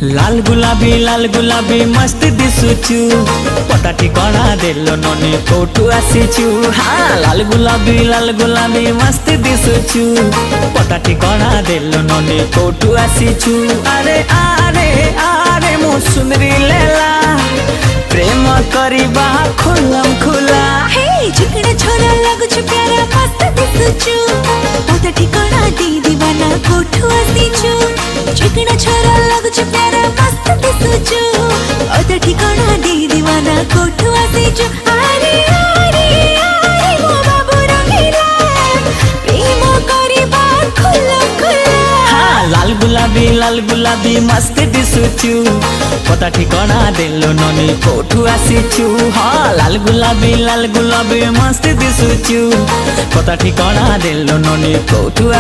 लाल गुलाबी मस्त दिसुचु पता ठिकाना देलो ननी कोठू आसीचु। हाँ लाल गुलाबी मस्त दिसुचु पता ठिकाना देलो ननी कोठू आसीचु। अरे आरे आरे मु सुंदरी लेला प्रेम करिबा खुलम खुला। हे चिकना छोरा लगुछु प्यारा मस्त दिसुचु पता ठिकाना दी दीवाना कोठू आसीचु। चिकना छोरा लगुछु प्यारा मस्त दिसुचु पता ठिकाना दी दीवाना कोठू आसीचु। अरे अरे अरे मो बाबू रंगीला प्रेम करिबा खुलम खुला। हाँ लाल गुलाबी मस्त दिसुचु पता ठिकाना देलो ननी कोठू आसीचु। हाँ लाल गुलाबी मस्त दिसुचु पता ठिकाना देलो ननी कोठू।